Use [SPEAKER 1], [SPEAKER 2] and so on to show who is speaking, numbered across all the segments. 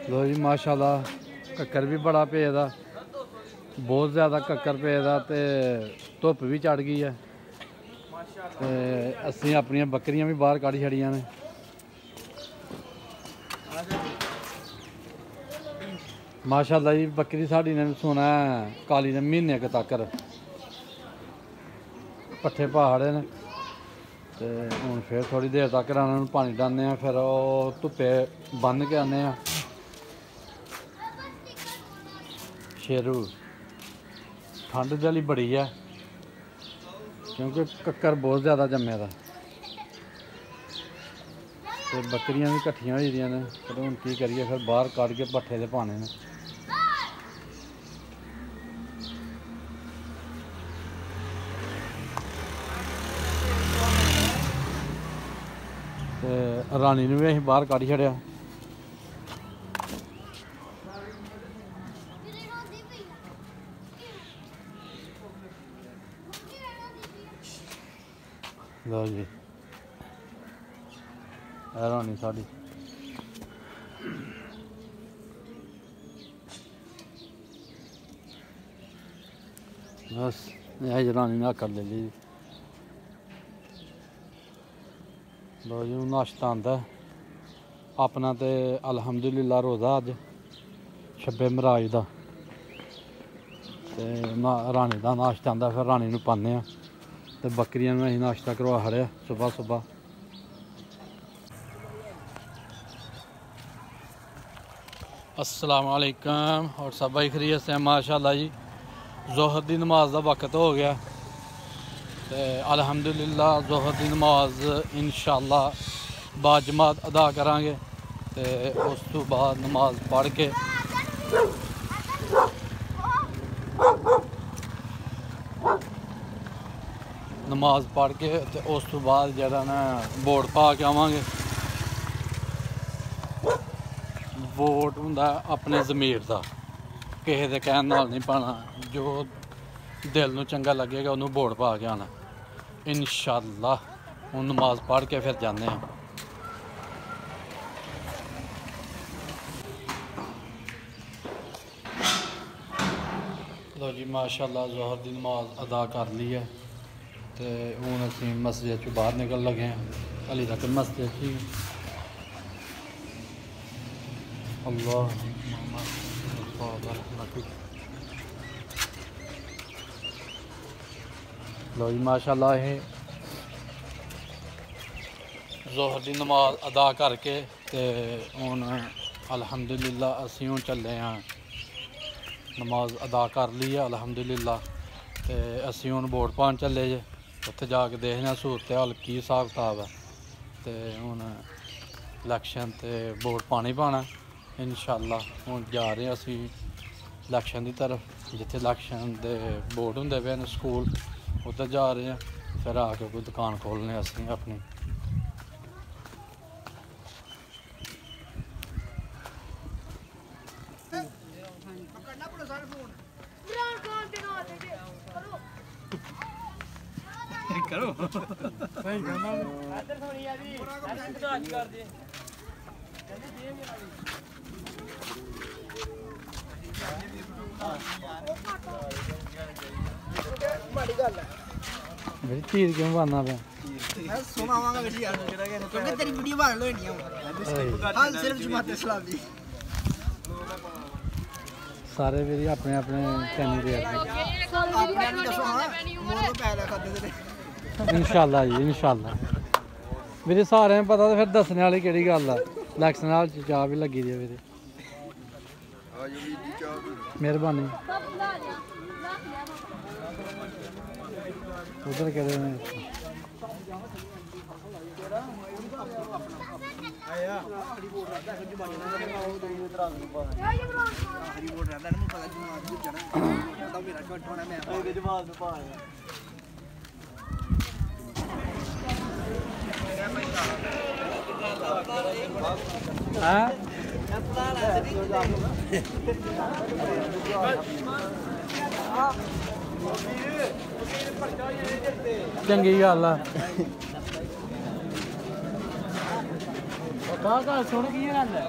[SPEAKER 1] लो जी माशाल्लाह कक्कर भी बड़ा पेदा, बहुत ज़्यादा कक्कर पेदा ते धुप्प भी चढ़ गई है ते असीं अपनियां बकरियां भी बाहर कढ़ छड़ियां ने। माशाल्लाह जी बकरी साड़ी ने सोना काली ने महीने तकर पट्ठे पहाड़े ने ते हुण फिर थोड़ी देर तक इन्हां पानी डालने, फिर धुप्पे बन्न के आने। शेरू ठंड दे बड़ी है क्योंकि कक्कर बहुत ज़्यादा जम्मे दा ते बकरियां भी कट्ठियां होई दियां ने, पर हुण की करिए फिर बाहर कढ़ के पट्ठे ते पाने ने। ते रानी नूं भी असीं बाहर कढ़ छड़िया। लो जी रानी साड़ी बस यह रानी ने आकर ले ली। लो जी नाश्ता आंदा अपना तो अलहमदुलिल्लाह रोज़ा अज शब्बे मराज दा ते रानी का नाश्ता आंदा, फिर रानी नूं पाने ते बकरियां नूं असीं नाश्ता करवा खड़े सुबह सुबह। अस्सलाम वालेकुम और सब भाई खैरियत से माशाल्लाह जी। ज़ोहर दी नमाज का वक्त हो गया ते अल्हम्दुलिल्लाह ज़ोहर दी नमाज इंशाअल्लाह बाजमात अदा करांगे ते उस तो बाद नमाज पढ़ के ते उस तो बाद जरा ना वोट पा के आवांगे। वोट हुंदा अपने ज़मीर दा, किसी दे कहण नाल नहीं पाना, जो दिल नूं चंगा लगेगा उन्होंने वोट पा के आना इंशाअल्लाह। हुण नमाज पढ़ के फिर जाने। लो जी माशाल्लाह ज़ोहर दी नमाज अदा कर ली है तो हूँ असी मस्जिद चो बाहर निकल लगे हैं। हली तक मस्जिद ही अल्लाह। लो जी माशाल्लाह ज़ोहर दी नमाज अदा करके ते हूँ अल्हम्दुलिल्लाह असी हूँ चले हैं। नमाज अदा कर ली है अल्हम्दुलिल्लाह ते असी हूँ वोट पान चले जे। उत्थे जाके देखने सूरत हाल की हिसाब किताब है तो हूँ इलैक्शन ते वोट पाना ही पाना इंशाअल्लाह। हूँ जा रहे हैं असी इलैक्शन की तरफ, जिथे इलैक्शन दे वोट होंदे पे ने स्कूल, उधर जा रहे हैं। फिर आके कोई दुकान खोलने असी अपनी। करो चीज क्यों बनना पे तेरी वीडियो बना लो सिर्फ जमात इस्लामी सारे मेरी अपने अपने कैंडिडेट इंशाअल्लाह जी इंशाअल्लाह। मेरे सारे पता तो फिर दसने वाली केड़ी गल है। इलैक्शन हाल च चाह भी लगी दी है मेरी। मेहरबानी। उधर कहते हैं चंगी गल है। सुन की गल है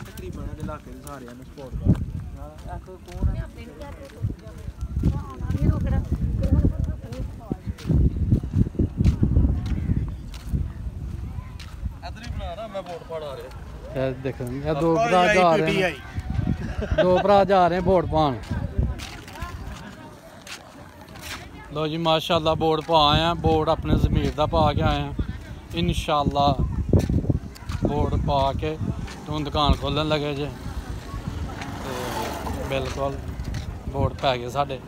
[SPEAKER 2] ਤਕਰੀਬਨ ਇਲਾਕੇ ਦੇ ਸਾਰਿਆਂ ਨੂੰ ਸਪੋਰਟ ਕਰ ਇੱਕ ਕੌਣ ਹੈ ਇਧਰ ਹੀ ਬਣਾ ਰਹਾ ਮੈਂ ਵੋਟ ਪਾੜ ਆ ਰਿਹਾ
[SPEAKER 1] ਇਹ ਦੇਖ ਇਹ ਦੋ ਭਰਾ ਜਾ ਰਹੇ ਨੇ ਦੋ ਭਰਾ ਜਾ ਰਹੇ ਵੋਟ ਪਾਉਣ ਲੋ ਜੀ ਮਾਸ਼ਾਅੱਲਾ ਵੋਟ ਪਾ ਆਏ ਆ ਵੋਟ ਆਪਣੇ ਜ਼ਮੀਰ ਦਾ ਪਾ ਕੇ ਆਏ ਆ ਇਨਸ਼ਾਅੱਲਾ ਵੋਟ ਪਾ ਕੇ ਤੂੰ ਦੁਕਾਨ ਖੋਲਣ ਲੱਗੇ ਜੇ ਤੇ ਬਿਲਕੁਲ ਵੋਟ ਪੈ ਗਏ ਸਾਡੇ